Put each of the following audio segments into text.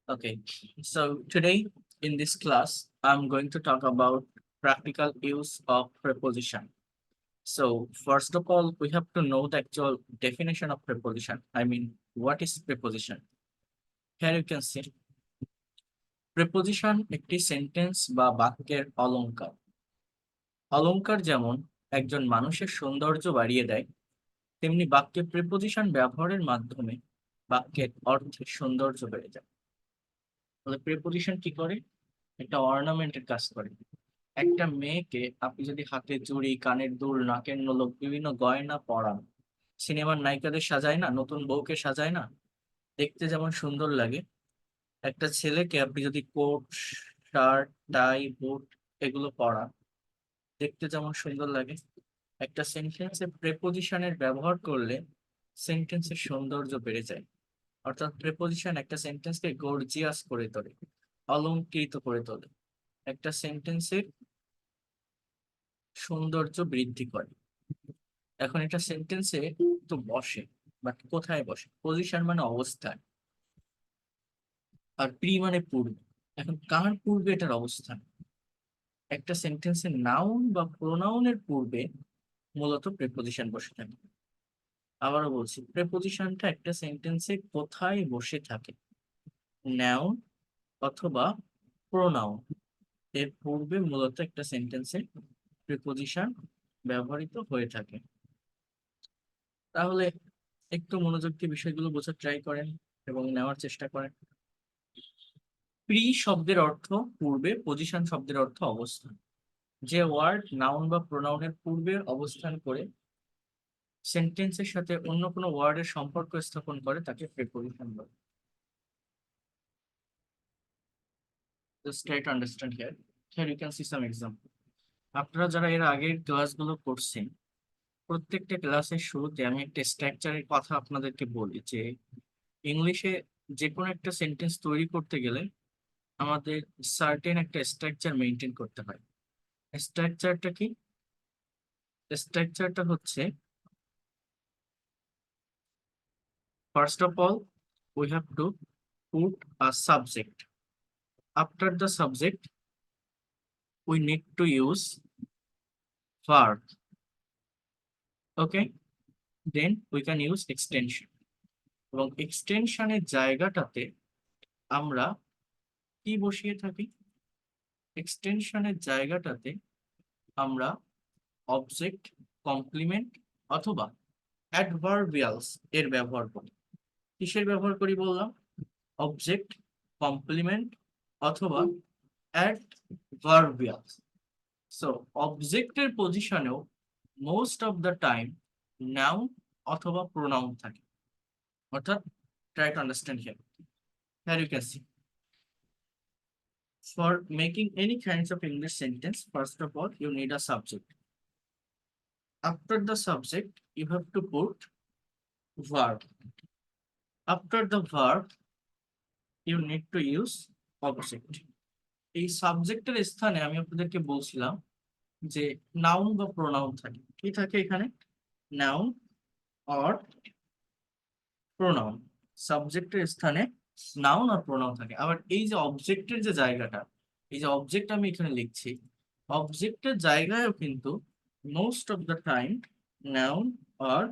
Okay, so today in this class, I'm going to talk about practical use of preposition. So first of all, we have to know the actual definition of preposition. I mean, what is preposition? Here you can see preposition একটি sentence বা বাক্যের অলংকার। অলংকার যেমন একজন মানুষের সৌন্দর্য বাড়িয়ে দেয়, তেমনি বাক্যে প্রিপোজিশন ব্যবহারের মাধ্যমে বাক্যের অর্থের সৌন্দর্য বেড়ে যায়। তাহলে প্রিপোজিশন কি করে? একটা অর্নামেন্টের কাজ করে। একটা মেয়েকে আপনি যদি হাতে চুড়ি, কানের দুল, নাকের নোলক, বিভিন্ন গয়না পরান, সিনেমার নায়িকাদের সাজায় না, নতুন বউকে সাজায় না, দেখতে যেমন সুন্দর লাগে, একটা ছেলেকে আপনি যদি কোট, শার্ট, টাই, বুট এগুলো পরান, দেখতে যেমন সুন্দর লাগে, একটা সেন্টেন্সে প্রেপোজিশনের ব্যবহার করলে সেন্টেন্সের সৌন্দর্য বেড়ে যায়। অর্থাৎ প্রেপোজিশন একটা সেন্টেন্সকে গর্জিয়াস করে তোলে, অলংকৃত করে তোলে, একটা সেন্টেন্সের সৌন্দর্য বৃদ্ধি করে। এখন এটা সেন্টেন্সে তো বসে, বাট কোথায় বসে? পজিশন মানে অবস্থান, আর প্রি মানে পূর্বে। এখন কার পূর্বে এটার অবস্থান? একটা সেন্টেন্সের নাউন বা প্রোনাউনের পূর্বে মূলত প্রেপোজিশন বসে থাকে। আবারও বলছি, প্রেপোজিশনটা একটা সেন্টেন্সে কোথায় বসে থাকে? নাউন অথবা প্রোনাউন এর পূর্বে মূলত একটা সেন্টেন্সে প্রিপোজিশন ব্যবহৃত হয়ে থাকে। তাহলে একটু মনোযোগ দিয়ে বিষয়গুলো বোঝার ট্রাই করেন এবং নেওয়ার চেষ্টা করেন। প্রি শব্দের অর্থ পূর্বে, পজিশন শব্দের অর্থ অবস্থান। যে ওয়ার্ড নাউন বা প্রোনাউনের পূর্বে অবস্থান করে সেন্টেন্সের সাথে অন্য কোনো ওয়ার্ডের সম্পর্ক স্থাপন করে তাকে প্রিপোজিশন বলে। Just try to understand here. Here you can see some example. আপনারা যারা এর আগের ক্লাসগুলো করছেন, প্রত্যেকটা ক্লাসের শুরুতে আমি একটা স্ট্রাকচারের কথা আপনাদেরকে বলি যে ইংলিশে যে কোনো একটা সেন্টেন্স তৈরি করতে গেলে আমাদের সার্টেন একটা স্ট্রাকচার মেনটেন করতে হয়। স্ট্রাকচারটা কি? স্ট্রাকচারটা হচ্ছে, first of all we have to put a subject. After the subject we need to use verb. Okay, then we can use extension. এবং এক্সটেনশনের জায়গাটাতে আমরা কি বসিয়ে থাকি? এক্সটেনশনের জায়গাটাতে আমরা অবজেক্ট, কমপ্লিমেন্ট অথবা অ্যাডভার্বিয়ালস এর ব্যবহার করি। কিসের ব্যবহার করি বললাম? অবজেক্ট, কমপ্লিমেন্ট অথবা অ্যাডভার্বিয়ালস। সো অবজেক্টের পজিশনেও most of the time noun অথবা প্রোনাউন থাকে। অর্থাৎ try to understand here. Here you can see, for making any kinds of English sentence, first of all, you need a subject. After the subject, you have to put verb. After the verb, you need to use object. এই সাবজেক্টের স্থানে আমি আপনাদেরকে বলছিলাম যে noun বা pronoun থাকে। কি থাকে এখানে? Noun or pronoun. সাবজেক্টের স্থানে নাউন আর প্রোনাউন থাকে। আবার এই যে অবজেক্টের যে জায়গাটা, এই যে অবজেক্ট আমি এখানে লিখছি, অবজেক্টের জায়গায়ও কিন্তু most of the time noun আর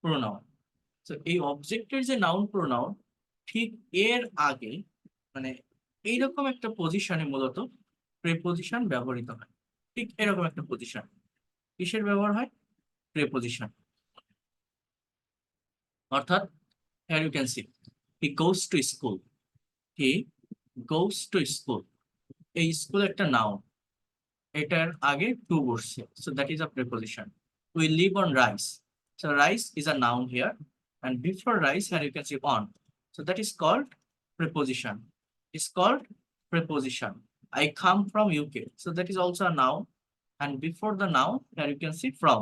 প্রোনাউন। তো এই অবজেক্টের যে নাউন প্রোনাউন, ঠিক এর আগে মানে এইরকম একটা পজিশনে মূলত প্রেপোজিশন ব্যবহৃত হয়। ঠিক এরকম একটা পজিশন কিসের ব্যবহার হয়? প্রেপোজিশন। অর্থাৎ here you can see he goes to school, he goes to school। এই স্কুল একটা নাউন, এটার আগে টু বসছে, so that is a preposition. We live on rice, so rice is a noun here, and before rice here you can see on, so that is called preposition. It's called preposition. I come from UK, so that is also a noun, and before the noun here you can see from,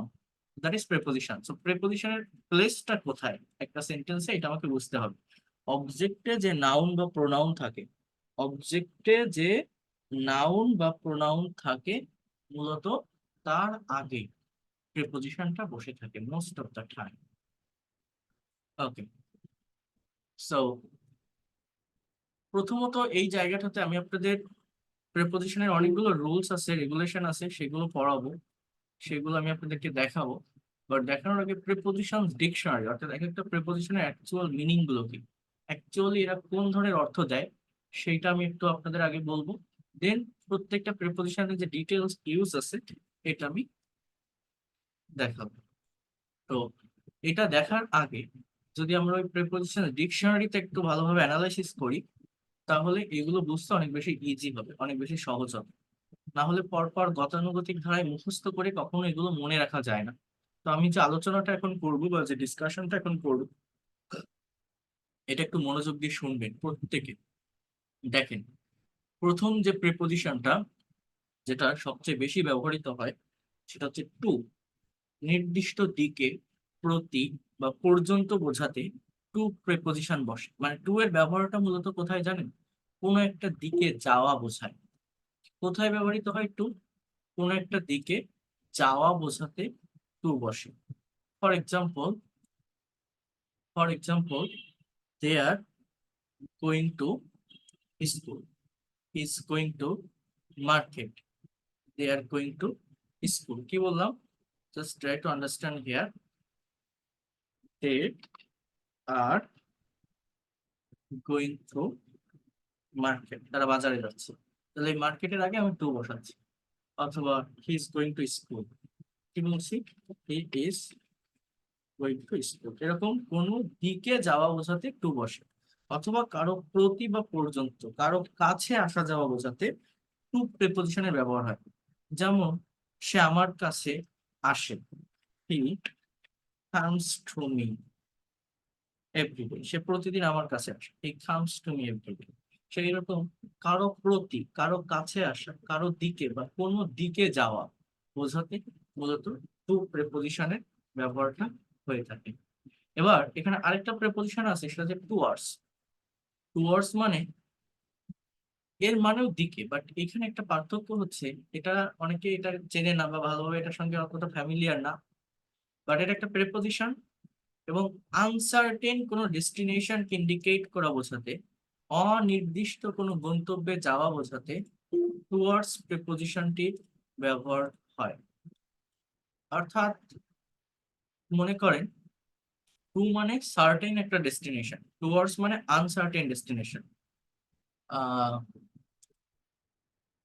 that is preposition. So preposition এর প্লেসটা কোথায় একটা সেন্টেন্সে, এটা আমাকে বুঝতে হবে। অবজেক্টে যে নাউন বা প্রোনাউন থাকে, অবজেক্টে যে নাউন বা প্রোনাউন থাকে, মূলত তার আগে প্রিপোজিশনটা বসে থাকে most of the time. Okay, so প্রথমত এই জায়গাটাতে আমি আপনাদের প্রিপোজিশনের অনেকগুলো রুলস আছে, রেগুলেশন আছে, সেগুলো পড়াবো, সেগুলো আমি আপনাদেরকে দেখাবো। বাট দেখানোর আগে প্রিপোজিশন ডিকশনারি, অর্থাৎ এক একটা প্রিপোজিশনের অ্যাকচুয়াল মিনিং গুলো কি, অ্যাকচুয়ালি এরা কোন ধরনের অর্থ দেয়, সেইটা আমি একটু আপনাদের আগে বলবো। দেন প্রত্যেকটা প্রিপোজিশনের যে ডিটেলস ইউজ আছে এটা আমি দেখাবো। তো এটা দেখার আগে যদি আমরা ওই প্রিপোজিশন ডিকশনারিতে একটু ভালোভাবে অ্যানালাইসিস করি, তাহলে এগুলো বুঝতে অনেক বেশি ইজি হবে, অনেক বেশি সহজ হবে। না হলে পরপর গতানুগতিক ধারায় মুখস্থ করে কখনো এগুলো মনে রাখা যায় না। তো আমি যে আলোচনাটা এখন করবো বা যে ডিসকাশনটা এখন করবো, এটা একটু মনোযোগ দিয়ে শুনবেন প্রত্যেকে। দেখেন, প্রথম যে প্রিপোজিশনটা, যেটা সবচেয়ে বেশি ব্যবহৃত হয়, সেটা হচ্ছে টু। নির্দিষ্ট দিকে, প্রতি বা পর্যন্ত বোঝাতে টু প্রিপোজিশন বসে। মানে টু এর ব্যবহারটা মূলত কোথায় জানেন? কোনো একটা দিকে যাওয়া বোঝায়। কোথায় ব্যবহৃত হয় টু? কোনো একটা দিকে যাওয়া বোঝাতে টু বসে। For example, they are going to school. He is going to market. They are going to school. কি বললাম? Just try to understand here. They are going to market. তারা বাজারে যাচ্ছে। তাহলে এই মার্কেটের আগে আমি টু বসাচ্ছি। অথবা he is going to school. কি বলছি? He is going to school. এরকম কোনো দিকে যাওয়া বোঝাতে টু বসে। অথবা কারো প্রতি বা পর্যন্ত, কারো কাছে আসা যাওয়া বোঝাতে টু প্রিপোজিশনের ব্যবহার হয়। যেমন, সে আমার কাছে আসে। He comes to me everyday. সে প্রতিদিন আমার কাছে আসে। He comes to me everyday. সেই রকম কারো প্রতি, কারো কাছে আসা, কারো দিকে বা কোনো দিকে যাওয়া বোঝাতে মূলত টু প্রিপোজিশনের ব্যবহারটা হয়ে থাকে। এবার এখানে আরেকটা প্রিপোজিশন আছে, সেটা হচ্ছে টুয়ার্ডস। টুয়ার্ডস মানে, এর মানেও দিকে, বাট এখানে একটা পার্থক্য হচ্ছে, এটা অনেকে এটা চেনে না বা ভালোভাবে এটার সঙ্গে অতটা ফ্যামিলিয়ার না। বাট এটা একটা প্রেপোজিশন এবং আনসার্টেন কোনো ডেস্টিনেশন ইন্ডিকেট করা বোঝাতে, অনির্দিষ্ট কোনো গন্তব্যে যাওয়া বোঝাতে টুয়ার্ডস প্রেপোজিশনটির ব্যবহার হয়। অর্থাৎ মনে করেন, টু মানে সার্টেন একটা ডেস্টিনেশন, টুয়ার্ডস মানে আনসার্টেন ডেস্টিনেশন। আহ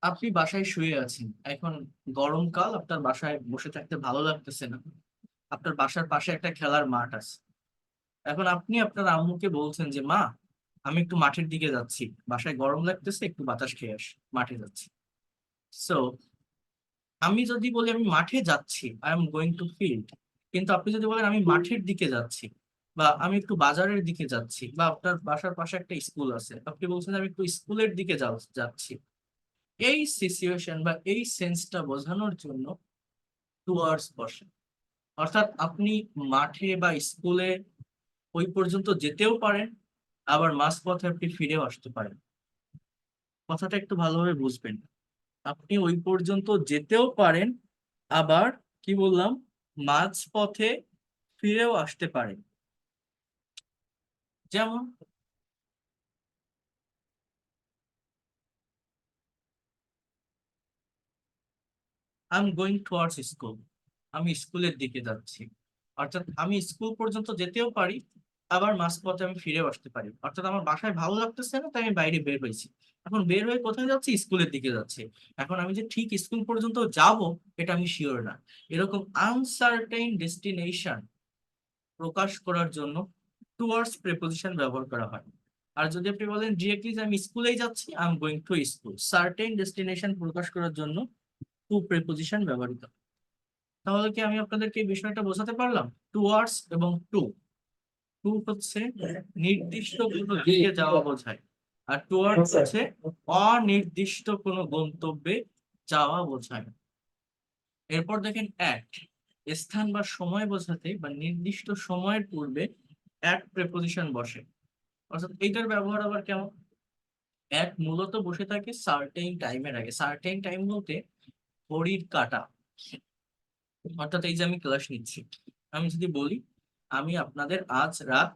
আপনি বাসায় শুয়ে আছেন এখন, গরমকাল, আপনার বাসায় বসে থাকতে ভালো লাগতেছে না। আপনার বাসার পাশে একটা খেলার মাঠ আছে। এখন আপনি আপনার আম্মুকে বলছেন যে, মা, আমি একটু মাঠের দিকে যাচ্ছি, বাসায় গরম লাগতেছে, একটু বাতাস খেয়ে আসি, মাঠে যাচ্ছি। সো আমি যদি বলি আমি মাঠে যাচ্ছি, I am going two field. কিন্তু আপনি যদি বলেন আমি মাঠের দিকে যাচ্ছি, বা আমি একটু বাজারের দিকে যাচ্ছি, বা আপনার বাসার পাশে একটা স্কুল আছে, আপনি বলছেন আমি একটু স্কুলের দিকে যাচ্ছি, এই সিচুয়েশন বা এই সেন্সটা বোঝানোর জন্য টুয়ার্ডস বসে। অর্থাৎ আপনি মাঠে বা স্কুলে ওই পর্যন্ত যেতেও পারেন, আবার মাঝপথে আপনি ফিরেও আসতে পারেন। কথাটা একটু ভালোভাবে বুঝবেন। আপনি ওই পর্যন্ত যেতেও পারেন, আবার কি বললাম, মাঝপথে ফিরেও আসতে পারেন। যেমন, I am going towards school. আমি স্কুলের দিকে যাচ্ছি। অর্থাৎ আমি স্কুল পর্যন্ত যেতেও পারি, আবার মাঝপথে আমি ফিরেও আসতে পারি। অর্থাৎ আমার বাসায় ভালো লাগতেছে না, তাই আমি বাইরে বের হয়েছি। এখন বের হয়ে কোথায় যাচ্ছি? স্কুলের দিকে যাচ্ছি। এখন আমি যে ঠিক স্কুল পর্যন্ত যাব, এটা আমি শিওর না। এরকম আনসার্টেইন ডেস্টিনেশন প্রকাশ করার জন্য টুয়ার্ডস প্রিপোজিশন ব্যবহার করা হয়। আর যদি আপনি বলেন ডিরেক্টলি যে আমি স্কুলেই যাচ্ছি, I am going to school, certain destination প্রকাশ করার জন্য টু প্রিপোজিশন ব্যবহৃত হয়। তাহলে কি আমি আপনাদেরকে এই বিষয়টা বোঝাতে পারলাম? টুয়ার্ডস এবং টু। টু হচ্ছে নির্দিষ্ট কোনো দিকে যাওয়া বোঝায়, আর টুয়ার্ডস হচ্ছে অনির্দিষ্ট কোনো গন্তব্যে যাওয়া বোঝায়। এরপর দেখেন, এক, স্থান বা সময় বোঝাতে বা নির্দিষ্ট সময়ের পূর্বে এক প্রেপোজিশন বসে। অর্থাৎ এইটার ব্যবহার আবার কেমন? এক মূলত বসে থাকে সার্টেইন টাইমের আগে। সার্টেইন টাইম বলতে ঘড়ির কাঁটা। অর্থাৎ এই যে আমি ক্লাস নিচ্ছি, আমি যদি বলি আমি আপনাদের আজ রাত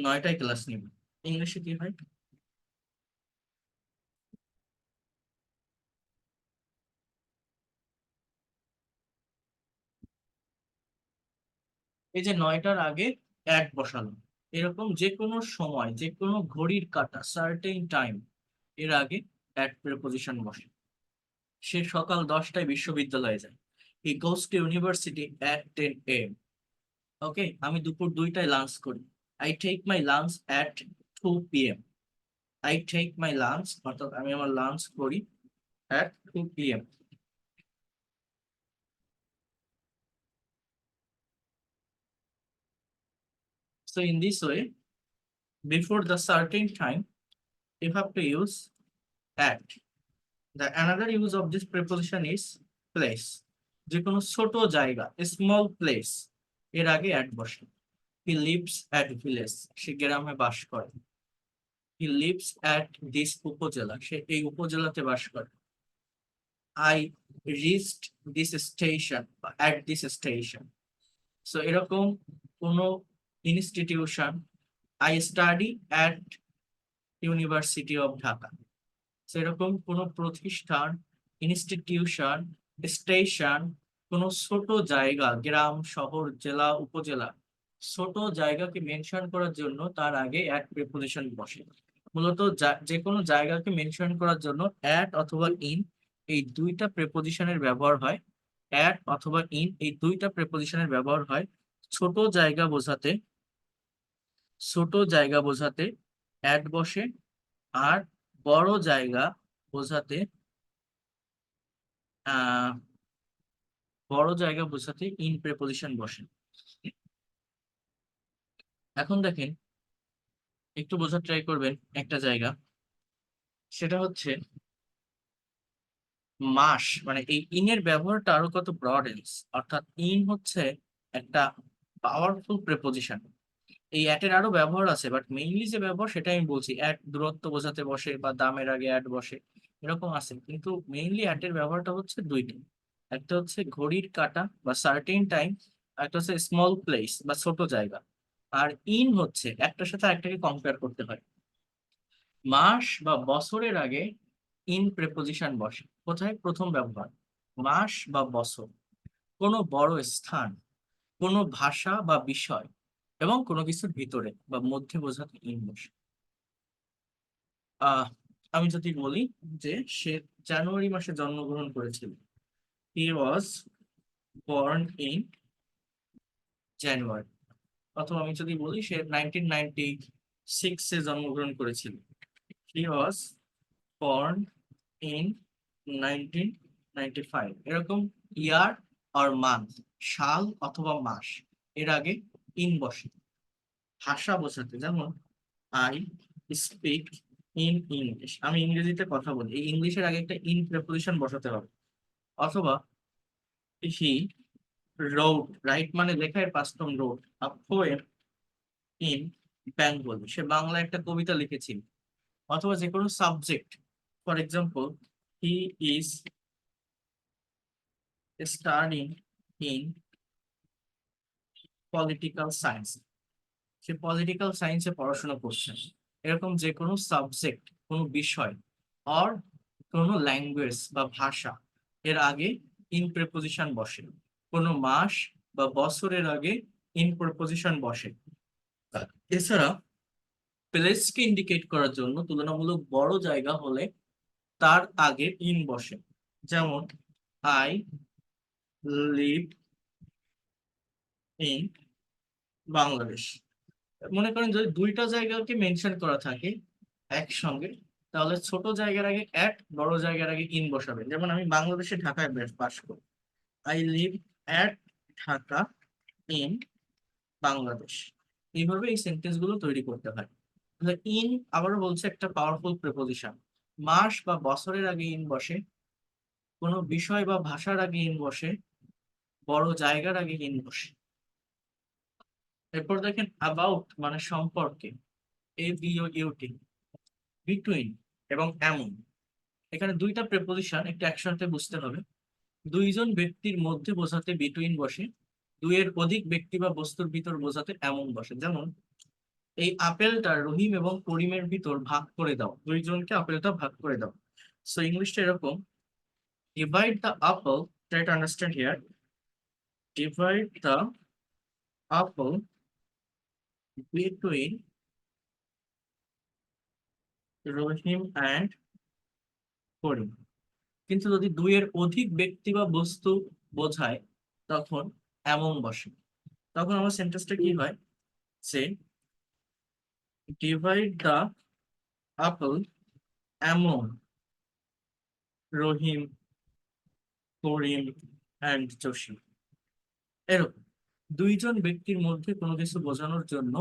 9টায় ক্লাস নিব। ইংলিশে কি হয়? এই যে 9টার আগে অ্যাট বসালো, এরকম যে কোনো সময় যে কোনো ঘড়ির কাঁটা সার্টেন টাইম এর আগে অ্যাট প্রিপোজিশন বসে। সে সকাল 10টায় বিশ্ববিদ্যালয়ে যায়। He goes to university at 10 AM। Okay, আমি দুপুর 2টায় লাঞ্চ করি। I take my lunch at 2 PM। I take my lunch অর্থাৎ আমি আমার লাঞ্চ করি at 2 PM। So in this way, before the certain time, you have to use at. The another use of this preposition is place. যে কোনো ছোট জায়গা, small place, এর আগে অ্যাট বসে। হি লিভস অ্যাট ভিলেজ, সে গ্রামে বাস করে। হি লিভস অ্যাট দিস উপজেলা, সে এই উপজেলাতে বাস করে। I reached this station, at this station. So এরকম কোনো institution, I study at university of Dhaka. সেরকম কোনো প্রতিষ্ঠান, ইনস্টিটিউশন, স্টেশন, কোনো ছোট জায়গা, গ্রাম, শহর, জেলা, উপজেলা, ছোট জায়গাকে মেনশন করার জন্য তার আগে অ্যাট প্রিপোজিশন বসে। মূলত যে কোনো জায়গাকে মেনশন করার জন্য অ্যাট অথবা ইন এই দুইটা প্রিপোজিশনের ব্যবহার হয়। অ্যাট অথবা ইন এই দুইটা প্রিপোজিশনের ব্যবহার হয় ছোট জায়গা বোঝাতে। ছোট জায়গা বোঝাতে অ্যাট বসে, আর বড় জায়গা বোঝাতে আহ বড় জায়গা বোঝাতে ইন প্রিপোজিশন বসে। এখন দেখেন, একটু বোঝার ট্রাই করবেন একটা জায়গা, সেটা হচ্ছে মাস। মানে এই ইনের ব্যবহারটা আরো কত ব্রডেন্স, অর্থাৎ ইন হচ্ছে একটা পাওয়ারফুল প্রিপোজিশন। এই অ্যাটের আরো ব্যবহার আছে, বাট মেইনলি যে ব্যবহার সেটা আমি বলছি। অ্যাট দূরত্ব বোঝাতে বসে বা দামের আগে অ্যাট বসে, এরকম আছে, কিন্তু মেইনলি অ্যাটের ব্যবহারটা হচ্ছে দুইটা। একটা হচ্ছে ঘড়ির কাঁটা বা সার্টেন টাইম, একটা হচ্ছে স্মল প্লেস বা ছোট জায়গা। আর ইন হচ্ছে একটার সাথে একটাকে কম্পেয়ার করতে হয়। মাস বা বছরের আগে ইন প্রেপোজিশন বসে কোথায়? প্রথম ব্যবহার, মাস বা বছর, কোনো বড় স্থান, কোনো ভাষা বা বিষয়, এবং কোনো কিছুর ভিতরে বা মধ্যে বোঝাতে ইন বসে। আহ আমি যদি বলি যে সে জানুয়ারি মাসে জন্মগ্রহণ করেছিল, হি ওয়াজ বর্ন ইন জানুয়ারি। অথবা আমি যদি বলি সে 1996-এ জন্মগ্রহণ করেছিল, হি ওয়াজ বর্ন ইন 1995। এরকম ইয়ার আর মান্থ, সাল অথবা মাস, এর আগে ইন বসে ভাষা বোঝাতে। যেমন আই স্পিক ইন ইংলিশ, আমি ইংরেজিতে কথা বলি, এই ইংলিশের আগে একটা ইন প্রেপোজিশন বসাতে হবে। অথবা হি রোড, রাইট মানে লেখার past form rode, a poem in Bengali, সে বাংলা একটা কবিতা লিখেছিল। অথবা যে কোনো subject, for example he is studying in political science, সে পলিটিক্যাল সায়েন্সে পড়াশোনা করছে। এরকম যে কোনো সাবজেক্ট, কোনো বিষয়, অর কোনো ল্যাঙ্গুয়েজ বা ভাষা, এর আগে ইন প্রিপোজিশন বসে। কোনো মাস বা বছরের আগে ইন প্রিপোজিশন বসে। এছাড়া প্লেসকে ইন্ডিকেট করার জন্য তুলনামূলক বড় জায়গা হলে তার আগে ইন বসে। যেমন আই লিভ ইন বাংলাদেশ। মনে করেন যদি দুইটা জায়গাকে মেনশন করা থাকে একসঙ্গে, তাহলে ছোট জায়গার আগে অ্যাট, বড় জায়গার আগে ইন বসাবেন। যেমন আমি বাংলাদেশে ঢাকায় বাস করি, I live at Dhaka in Bangladesh. এইভাবে এই সেন্টেন্স গুলো তৈরি করতে হয়। তাহলে ইন, আবারও বলছে, একটা পাওয়ারফুল প্রিপোজিশন। মাস বা বছরের আগে ইন বসে, কোনো বিষয় বা ভাষার আগে ইন বসে, বড় জায়গার আগে ইন বসে। এরপর দেখেন অ্যাবাউট মানে সম্পর্কে, ABOUT, বিটুইন এবং এমন। এখানে দুইটা প্রেপোজিশন একটা একসাথে বুঝতে হবে। দুইজন ব্যক্তির মধ্যে বোঝাতে বিটুইন বসে, দুইয়ের অধিক ব্যক্তি বা বস্তুর ভিতর বোঝাতে এমন বসে। যেমন এই আপেলটা রহিম এবং করিমের ভিতর ভাগ করে দাও, দুইজনকে আপেলটা ভাগ করে দাও। সো ইংলিশটা এরকম, divide the apple, try to understand here, divide the apple between Rahim and করিম। কিন্তু যদি দুইয়ের অধিক ব্যক্তি বা বস্তু বোঝায় তখন এমন বসে। তখন আমার সেন্টেন্সটা কি হয়, সে divide the apple among Rahim, Karim and Jasim. এরকম দুইজন ব্যক্তির মধ্যে কোনো কিছু বোঝানোর জন্য,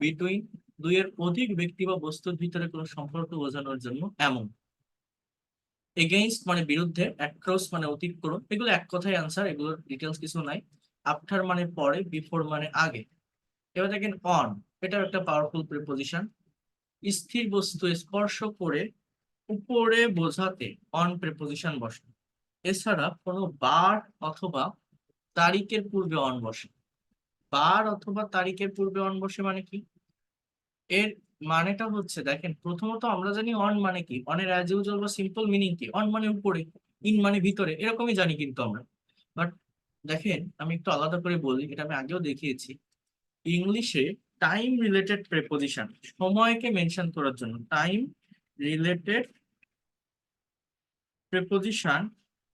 বিটুইন দুইয়ের অধিক ব্যক্তি বা বস্তুর ভিতরে কোনো সম্পর্ক বোঝানোর জন্য এমন। এগেইনস্ট মানে বিরুদ্ধে, অ্যাক্রস মানে অতিক্রম, এগুলো এক কথায় আনসার, এগুলোর ডিটেলস কিছু নাই। আফটার মানে পরে, বিফোর মানে আগে। এবার দেখেন অন, এটাও একটা পাওয়ারফুল প্রিপোজিশন। স্থির বস্তু স্পর্শ করে উপরে বোঝাতে অন প্রিপোজিশন বসে। এছাড়া কোনো বার অথবা তারিখের পূর্বে অন বসে। বার অথবা তারিখের পূর্বে অন বসে মানে কি, এর মানেটা হচ্ছে দেখেন, প্রথমত আমরা জানি অন মানে কি, অনের অ্যাজ ইউজুয়াল বা সিম্পল মিনিং কি, অন মানে উপরে, ইন মানে ভিতরে, এরকমই জানি কিন্তু আমরা। বাট দেখেন আমি একটু আলাদা করে বলি, এটা আমি আগেও দেখিয়েছি। ইংলিশে টাইম রিলেটেড প্রেপোজিশন, সময়কে মেনশন করার জন্য টাইম রিলেটেড প্রেপোজিশন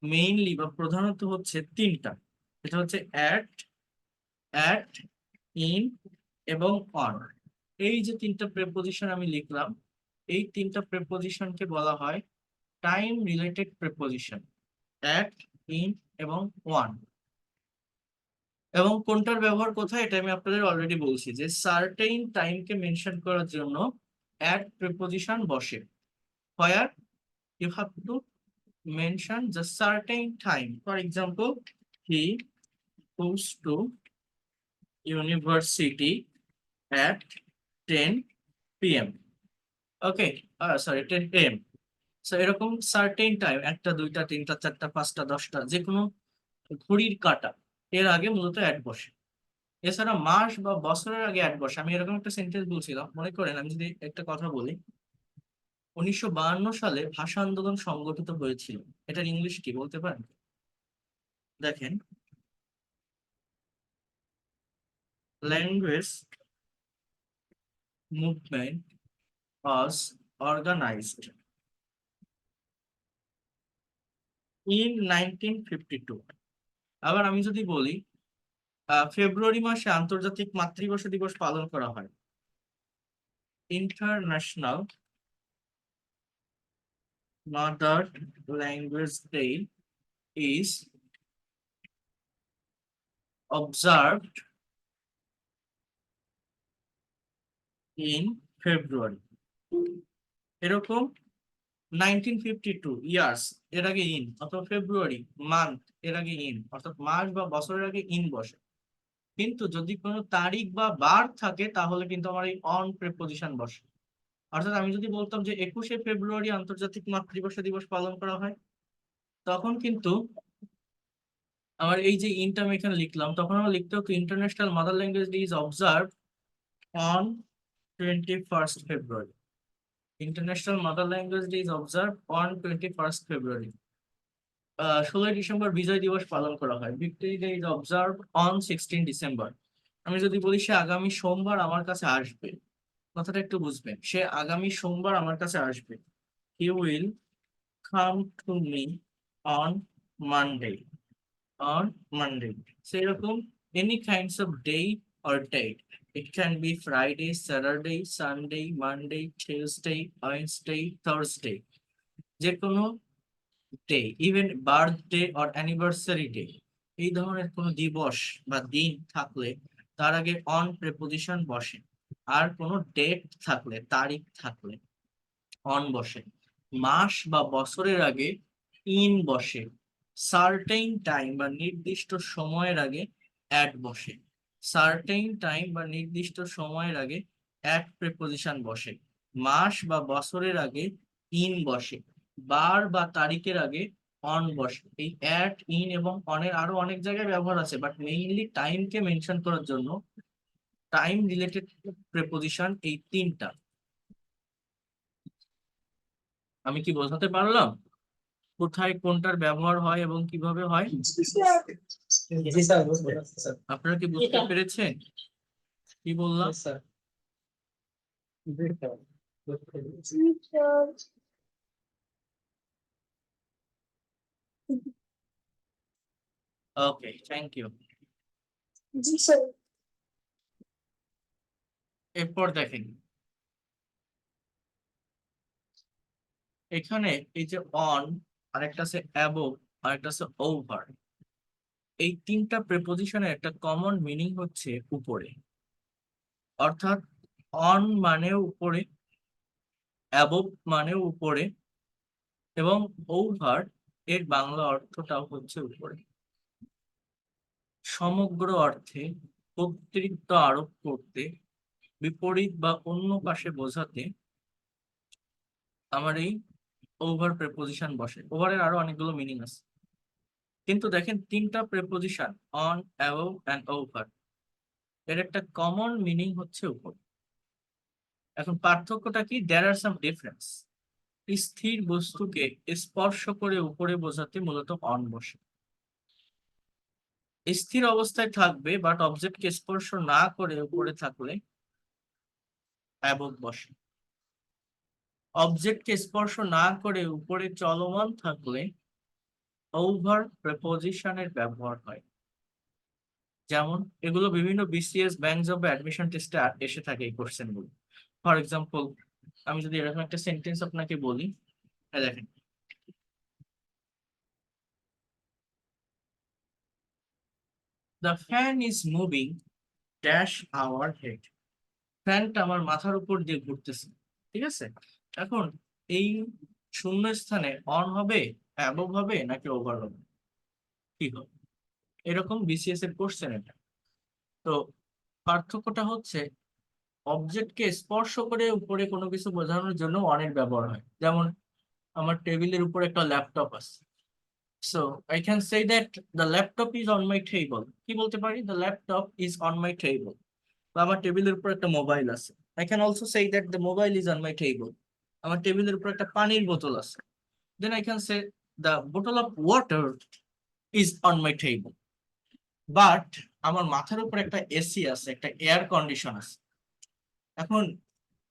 মেইনলি বা প্রধানত হচ্ছে তিনটা। এটা হচ্ছে অ্যাট, ইন এবং অন। এই যে তিনটা প্রেপোজিশন আমি লিখলাম, এই তিনটা প্রেপোজিশনকে বলা হয় time related preposition, at, in এবং ওয়ান। এবং কোনটার ব্যবহার কোথায় এটা আমি আপনাদের অলরেডি বলছি, যে সার্টেইন টাইমকে মেনশন করার জন্য অ্যাট প্রিপোজিশন বসে। Where you have to mention the certain time. For example, he goes to university at 10 PM। Okay, sorry 10 AM। So এরকম সার্টেইন টাইম, একটা দুইটা তিনটা চারটা পাঁচটা দশটা, যে কোনো ঘড়ির কাঁটা এর আগে মূলত অ্যাট বসে। এছাড়া মাস বা বছরের আগে অ্যাট বসে। আমি এরকম একটা সেন্টেন্স বলছিলাম, মনে করেন আমি যদি একটা কথা বলি, 1952 সালে ভাষা আন্দোলন সংগঠিত হয়েছিল, এটার ইংলিশ কি বলতে পারেন? দেখেন, language movement was organised in 1952। আবার আমি যদি বলি ফেব্রুয়ারি মাসে আন্তর্জাতিক মাতৃভাষা দিবস পালন করা হয়, international mother language day is observed in February. এরকম 1952 ইয়ার্স এর আগে ইন, অথবা ফেব্রুয়ারি মান্থ এর আগে ইন, অর্থাৎ মাস বা বছরের আগে ইন বসে। কিন্তু যদি কোনো তারিখ বা বার থাকে তাহলে কিন্তু আমার এই অন প্রিপোজিশন বসে। অর্থাৎ আমি যদি বলতাম যে 21শে ফেব্রুয়ারি আন্তর্জাতিক মাতৃভাষা দিবস পালন করা হয়, তখন কিন্তু আমার এই যে ইনটা আমি এখানে লিখলাম, তখন আমার লিখতে হতো international mother language day is observe on 21 February. International mother language day is observe on 21 February. 16ই ডিসেম্বর বিজয় দিবস পালন করা হয়, victory day is observe on 16 December. আমি যদি বলি সে আগামী সোমবার আমার কাছে আসবে, কথাটা একটু বুঝবেন, সে আগামী সোমবার আমার কাছে আসবে, he will come to me on Monday, on Monday. সেরকম any kinds of day or date, it can be Friday, Saturday, Sunday, Monday, Tuesday, Wednesday, Thursday, যে কোনো day, even birthday or anniversary day, এই ধরনের কোনো দিবস বা দিন থাকলে তার আগে অন প্রেপোজিশন বসে। আর কোনো ডেট থাকলে, তারিখ থাকলে অন বসে। মাস বা বছরের আগে ইন বসে। সার্টেইন টাইম বা নির্দিষ্ট সময়ের আগে অ্যাট বসে। সার্টেইন টাইম বা নির্দিষ্ট সময়ের আগে অ্যাট প্রেপোজিশন বসে। মাস বা বছরের আগে ইন বসে। বার বা তারিখের আগে অন বসে। এই অ্যাট, ইন এবং অনের আরো অনেক জায়গায় ব্যবহার আছে, বাট মেইনলি টাইমকে মেনশন করার জন্য টাইম রিলেটেড প্রিপোজিশন এই তিনটা। আমি কি বোঝাতে পারলাম কোথায় কোনটার ব্যবহার হয় এবং কিভাবে হয়? জি স্যার, বুঝতে পারছি স্যার। আপনারা কি বুঝতে পেরেছেন কি বললাম? স্যার, জি স্যার, বুঝতে পেরেছি। ওকে, থ্যাংক ইউ। G sir. এরপর দেখেন এখানে এই যে অন, আরেকটা আছে অ্যাবোভ, আরেকটা আছে ওভার। এই তিনটা প্রিপোজিশনের একটা কমন মিনিং হচ্ছে উপরে। অর্থাৎ অন মানে উপরে, অ্যাবোভ মানে উপরে, এবং ওভার এর বাংলা অর্থটাও হচ্ছে উপরে। সমগ্র অর্থে কর্তৃত্ব আরোপ করতে, বিপরীত বা অন্য পাশে বোঝাতে আমার এই ওভার প্রিপোজিশন বসে। ওভারের আরো অনেকগুলো মিনিং আছে, কিন্তু দেখেন তিনটা preposition on, above and over এর একটা কমন মিনিং হচ্ছে উপর। এখন পার্থক্যটা কি? There are some difference. স্থির বস্তুকে স্পর্শ করে উপরে বোঝাতে মূলত অন বসে। স্থির অবস্থায় থাকবে বাট অবজেক্টকে স্পর্শ না করে উপরে থাকলে অ্যাবোভ বসে। অবজেক্টকে স্পর্শ না করে উপরে চলমান থাকলে ওভার প্রিপোজিশনের ব্যবহার হয়। যেমন এগুলো বিভিন্ন বিসিএস, ব্যাংক জব বা অ্যাডমিশন টেস্টে এসে থাকে এই কোশ্চেন গুলো। ফর এক্সাম্পল, আমি যদি এরকম একটা সেন্টেন্স আপনাকে বলি, দেখেন the fan is moving dash our head. ফ্যানটা আমার মাথার উপর দিয়ে ঘুরতেছে, ঠিক আছে? এখন এই শূন্য স্থানে অন হবে, অ্যাবোভ হবে নাকি ওভার হবে? কি হবে? এরকম বিসিএস এর কোশ্চেন এটা। তো পার্থক্যটা হচ্ছে অবজেক্টকে স্পর্শ করে উপরে কোনো কিছু বোঝানোর জন্য অনের ব্যবহার হয়। যেমন আমার টেবিলের উপর একটা ল্যাপটপ আছে, so I can say that the laptop is on my table. কি বলতে পারি? The laptop is on my table. বা আমার টেবিলের উপর একটা মোবাইল আছে, I can also say that the mobile is on my table. আমার টেবিলের উপর একটা পানির বোতল আছে, then I can say the বোতল of water is on my table. But আমার মাথার উপর একটা এসি আছে, একটা এয়ার কন্ডিশন আছে। এখন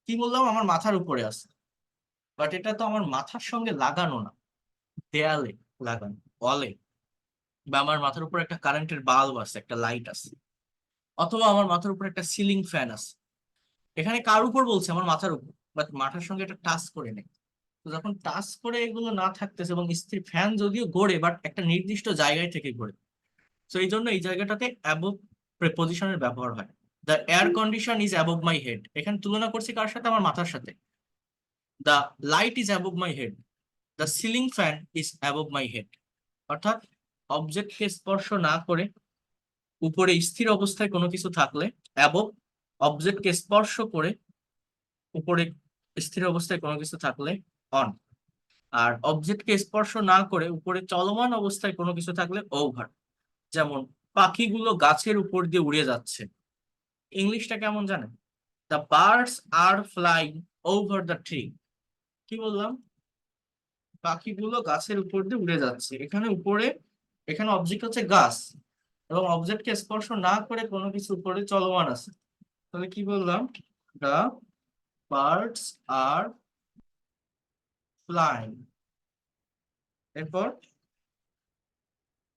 কি বললাম? আমার মাথার উপরে আছে, বাট এটা তো আমার মাথার সঙ্গে লাগানো না, দেয়ালে লাগানো, ওয়ালে। বা আমার মাথার উপর একটা কারেন্টের বাল্ব আছে, একটা লাইট আছে, অথবা আমার মাথার উপর একটা সিলিং ফ্যান আছে। এখানে কার উপর বলছে? আমার মাথার উপর, বাট মাথার সঙ্গে এটা টাচ করে নেই। তো যখন টাচ করে এগুলো না থাকতেছে, এবং স্থির ফ্যান যদিও ঘোরে বাট একটা নির্দিষ্ট জায়গায় থেকে ঘোরে, তো এই জন্য এই জায়গাটাতে অ্যাবোভ প্রিপোজিশনের ব্যবহার হয়। The air condition is above my head, এখানে তুলনা করছি কার সাথে? আমার মাথার সাথে। The light is above my head, the ceiling fan is above my head. অর্থাৎ অবজেক্টকে স্পর্শ না করে উপরে স্থির অবস্থায় কোনো কিছু থাকলে অ্যাবোভ, অবজেক্টকে স্পর্শ করে উপরে স্থির অবস্থায় কোনো কিছু থাকলে অন, আর অবজেক্টকে স্পর্শ না করে উপরে চলমান অবস্থায় কোনো কিছু থাকলে ওভার। যেমন পাখিগুলো গাছের উপর দিয়ে উড়ে যাচ্ছে, ইংলিশটা কেমন জানেন? The birds are flying over the tree. কি বললাম? পাখিগুলো গাছের উপর দিয়ে উড়ে যাচ্ছে। এখানে উপরে, এখানে অবজেক্ট হচ্ছে গাছ, এবং অবজেক্টকে স্পর্শ না করে কোনো কিছু উপরে চলমান আছে। তাহলে কি বললাম? দ্য বার্ডস আর ফ্লাইং, এরপর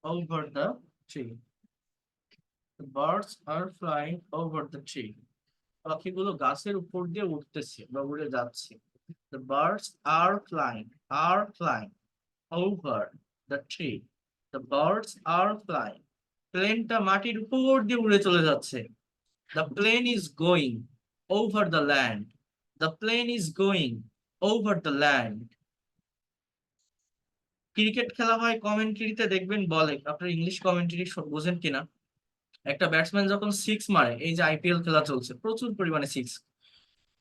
over the tree. The birds are flying over the tree. পাখিগুলো গাছের উপর দিয়ে উঠতেছে বা উড়ে যাচ্ছে। The birds are flying over the tree. The birds are flying. প্লেনটা মাটির উপর দিয়ে উড়ে চলে যাচ্ছে। The plane is going over the land. The plane is going over the land. Cricket খেলা হয়, কমেন্ট্রিতে দেখবেন বলে, আপনার ইংলিশ কমেন্ট্রি বোঝেন কিনা, একটা ব্যাটসম্যান যখন সিক্স মারে, এই যে আইপিএল খেলা চলছে প্রচুর পরিমাণে সিক্স,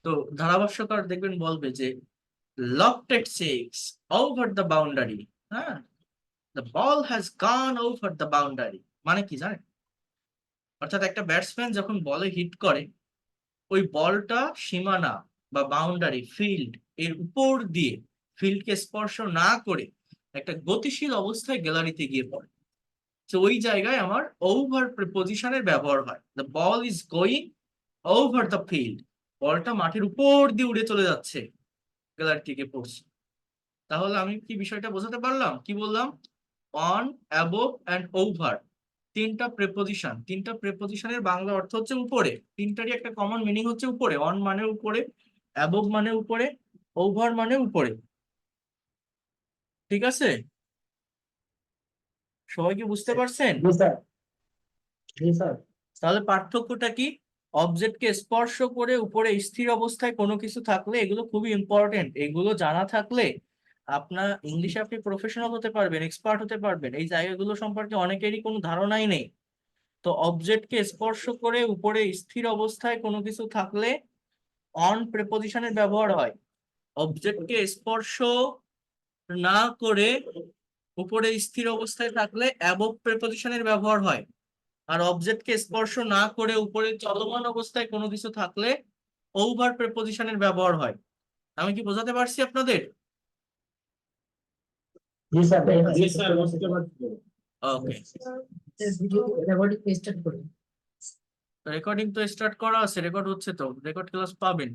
তো ধারাভাষ্যকার দেখবেন বলবে যে lofted six over the boundary. হ্যাঁ, the ball has gone over the boundary মানে কি জানেন? অর্থাৎ একটা ব্যাটসম্যান যখন বলে হিট করে, ওই বলটা সীমানা বা বাউন্ডারি ফিল্ড এর উপর দিয়ে ফিল্ডকে স্পর্শ না করে একটা গতিশীল অবস্থায় গ্যালারিতে গিয়ে পড়ে। তো ওই জায়গায় আমার ওভার প্রিপোজিশনের ব্যবহার হয়। The ball is going over the field, বলটা মাঠের উপর দিয়ে উড়ে চলে যাচ্ছে, গ্যালারিতে গিয়ে পড়ছে। তাহলে আমি কি বিষয়টা বোঝাতে পারলাম? কি বললাম? অন, অ্যাবোভ অ্যান্ড ওভার, তিনটা প্রেপোজিশনের বাংলা অর্থ হচ্ছে উপরে। তিনটারই একটা কমন মিনিং হচ্ছে উপরে। অন মানে উপরে, অ্যাবোভ মানে উপরে, ওভার মানে উপরে। ঠিক আছে? সবাই কি বুঝতে পারছেন? জি স্যার। জি স্যার। তাহলে পার্থক্যটা কি? অবজেক্টকে স্পর্শ করে উপরে স্থির অবস্থায় কোনো কিছু থাকলে, এগুলো খুবই ইম্পর্টেন্ট, এগুলো জানা থাকলে আপনার ইংলিশে আপনি প্রফেশনাল হতে পারবেন, এক্সপার্ট হতে পারবেন। এই জায়গাগুলো সম্পর্কে অনেকেরই কোনো ধারণাই নেই। তো অবজেক্টকে স্পর্শ করে উপরে স্থির অবস্থায় কোনো কিছু থাকলে অন প্রেপোজিশনের ব্যবহার হয়। অবজেক্টকে স্পর্শ না করে উপরে স্থির অবস্থায় থাকলে অ্যাবভ প্রেপোজিশনের ব্যবহার হয়। আর অবজেক্টকে স্পর্শ না করে উপরে চলমান অবস্থায় কোনো কিছু থাকলে ওভার প্রেপোজিশনের ব্যবহার হয়। আমি কি বোঝাতে পারছি আপনাদের? জি স্যার। জি স্যার, বুঝতে পারছি। ওকে, ভিডিও রেকর্ডিং স্টার্ট করুন। রেকর্ডিং তো স্টার্ট করা আছে, রেকর্ড হচ্ছে, তো রেকর্ড ক্লাস পাবেন।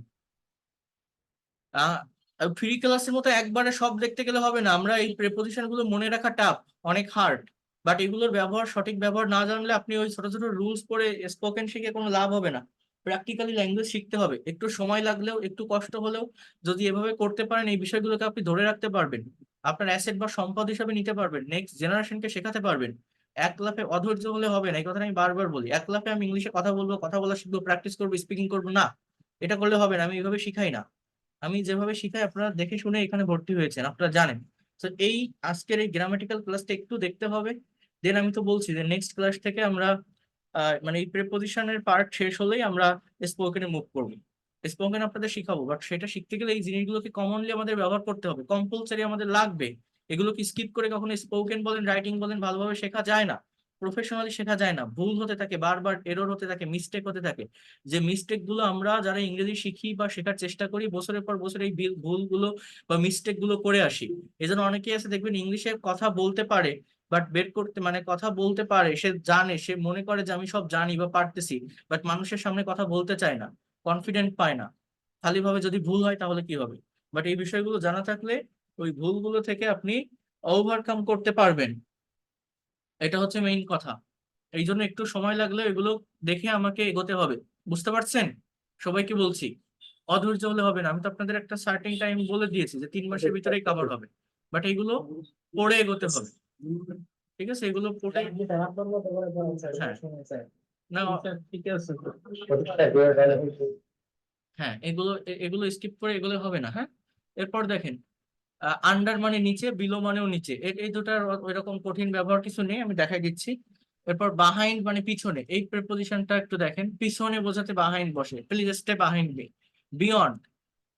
ফ্রি ক্লাসের মতো একবারে সব দেখতে গেলে হবে না। আমরা এই প্রেপোজিশন গুলো মনে রাখা টাফ, অনেক হার্ড, বাট এগুলোর ব্যবহার, সঠিক ব্যবহার না জানলে আপনি ওই ছোট ছোট রুলস পড়ে স্পোকেন শিখে কোনো লাভ হবে না। প্র্যাকটিক্যালি ল্যাঙ্গুয়েজ শিখতে হবে, একটু সময় লাগলেও, একটু কষ্ট হলেও যদি এভাবে করতে পারেন, এই বিষয়গুলোকে আপনি ধরে রাখতে পারবেন, আপনার অ্যাসেট বা সম্পদ হিসাবে নিতে পারবেন, নেক্সট জেনারেশনকে শেখাতে পারবেন। এক লাফে অধৈর্য হলে হবে না, এই কথাটা আমি বারবার বলি। এক লাফে আমি ইংলিশে কথা বলবো, কথা বলা শিখবো, প্র্যাকটিস করবো, স্পিকিং করবো না, এটা করলে হবে না। আমি এইভাবে শিখাই না। আমি যেভাবে শিখাই আপনারা দেখে শুনে এখানে ভর্তি হয়েছেন, আপনারা জানেন। তো এই আজকের এই গ্রামাটিক্যাল ক্লাসটা একটু দেখতে হবে। দেন আমি তো বলছি যে নেক্সট ক্লাস থেকে আমরা মানে এই প্রিপোজিশনের পার্ট শেষ হলেই আমরা স্পোকেনে মুভ করবো। স্পোকেন আপনাদের শিখাবো, বাট সেটা শিখতে গেলে এই জিনিসগুলোকে কমনলি আমাদের ব্যবহার করতে হবে, কম্পালসারি আমাদের লাগবে। এগুলোকে স্কিপ করে কখনো স্পোকেন বলেন, রাইটিং বলেন ভালোভাবে শেখা যায় না, প্রফেশনালি শেখা যায় না। ভুল হতে থাকে, বারবার এরর হতে থাকে, মিস্টেক হতে থাকে। যে মিস্টেক গুলো আমরা যারা ইংরেজি শিখি বা শেখার চেষ্টা করি, বছরের পর বছর এই ভুলগুলো বা মিস্টেক গুলো করে আসি। এই জন্য অনেকেই আছে দেখবেন ইংলিশে কথা বলতে পারে, বাট বের করতে, মানে কথা বলতে পারে, সে জানে, সে মনে করে যে আমি সব জানি বা পারতেছি, বাট মানুষের সামনে কথা বলতে চায় না, কনফিডেন্ট পায় না। খালি ভাবে যদি ভুল হয় তাহলে কি হবে? বাট এই বিষয়গুলো জানা থাকলে ওই ভুলগুলো থেকে আপনি ওভারকাম করতে পারবেন। এটা হচ্ছে মেইন কথা। এই জন্য একটু সময় লাগলে এগুলো দেখে আমাকে এগোতে হবে। বুঝতে পারছেন? সবাইকে বলছি, অধৈর্য হলে হবে না। আমি তো আপনাদের একটা সার্টেন টাইম বলে দিয়েছি যে 3 মাসের ভিতরেই কভার হবে, বাট এগুলো পড়ে এগোতে হবে। ঠিক আছে, এগুলো পড়ে, হ্যাঁ, না, ঠিক আছে। হ্যাঁ, এগুলো এগুলো স্কিপ করে এগুলো হবে না। হ্যাঁ, এরপর দেখেন, আন্ডার মানে নিচে, বিলো মানেও নিচে, এই দুটার ওইরকম কঠিন ব্যবহার কিছু নেই, আমি দেখাই দিচ্ছি। এরপর বাহাইন্ড মানে পিছনে, এই প্রিপোজিশনটা একটু দেখেন, পিছনে বোঝাতে বাহাইন্ড বসে, please stay behind me. Beyond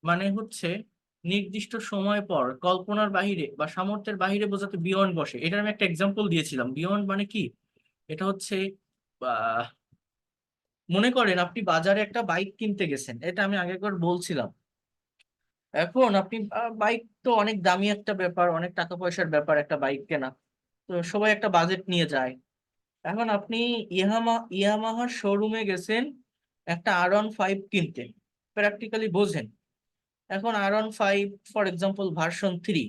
মানে হচ্ছে নির্দিষ্ট সময় পর, কল্পনার বাহিরে বা সামর্থ্যের বাহিরে বোঝাতে বিয়ন্ড বসে। এটার আমি একটা এক্সাম্পল দিয়েছিলাম। বিয়ন্ড মানে কি? এটা হচ্ছে আহ মনে করেন আপনি বাজারে একটা বাইক কিনতে গেছেন, এটা আমি আগে একবার বলছিলাম। এখন আপনি বাইক তো অনেক দামি একটা ব্যাপার, অনেক টাকা পয়সার ব্যাপার একটা বাইক কেনা। তো সবাই একটা বাজেট নিয়ে যায়। এখন আপনি ইয়ামাহার শোরুমে গেছেন একটা R15 কিনতে, প্র্যাকটিক্যালি বোঝেন। এখন R15 ফর এক্সাম্পল ভার্সন 3,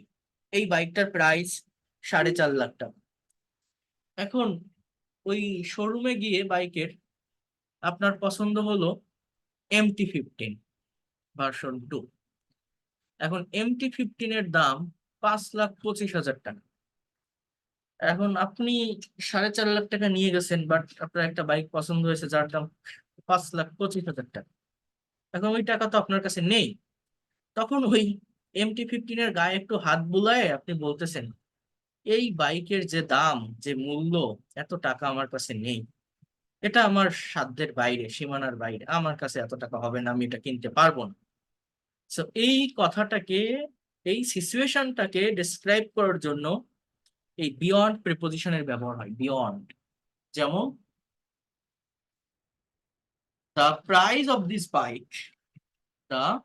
এই বাইকটার প্রাইস 4.5 লাখ টাকা। এখন ওই শোরুমে গিয়ে বাইকের আপনার পছন্দ হলো MT-15 ভার্সন 2। এখন MT-15 এর দাম 5,25,000 টাকা। এখন আপনি 4.5 লাখ টাকা নিয়ে গেছেন, বাট আপনার একটা বাইক পছন্দ হয়েছে যার দাম 5,25,000 টাকা। এখন ওই টাকা তো আপনার কাছে নেই। তখন ওই MT-15 এর গায়ে একটু হাত বুলায়ে আপনি বলতেছেন, এই বাইকের যে দাম, যে মূল্য, এত টাকা আমার কাছে নেই, এটা আমার সাধ্যের বাইরে, সীমানার বাইরে, আমার কাছে এত টাকা হবে না, আমি এটা কিনতে পারবো না। তো এই কথাটাকে, এই সিচুয়েশনটাকে ডিসক্রাইব করার জন্য এই বিয়ন্ড প্রিপোজিশনের ব্যবহার হয়। বিয়ন্ড, যেমন the price of this bike, the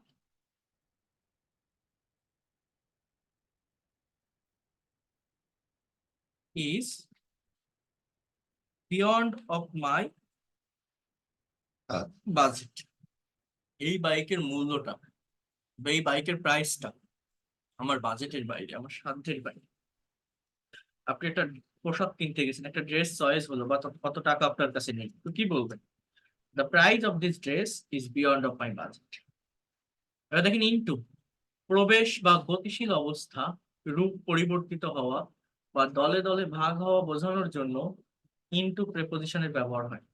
is beyond of my budget. এই বাইকের মূল্যটা বা এই বাইকের প্রাইসটা আমার বাজেটের বাইরে, আমার সাধ্যের বাইরে। আপনি একটা পোশাক কিনতে গেছেন, একটা ড্রেস চয়েস হলো, বা কত টাকা আপনার কাছে নেই, তো কি বলবেন? The price of this dress is beyond of my budget. এবার দেখেন ইনটু, প্রবেশ বা গতিশীল অবস্থা, রূপ পরিবর্তিত হওয়া বা দলে দলে ভাগ হওয়া বোঝানোর জন্য ইনটু প্রেপোজিশনের ব্যবহার হয়।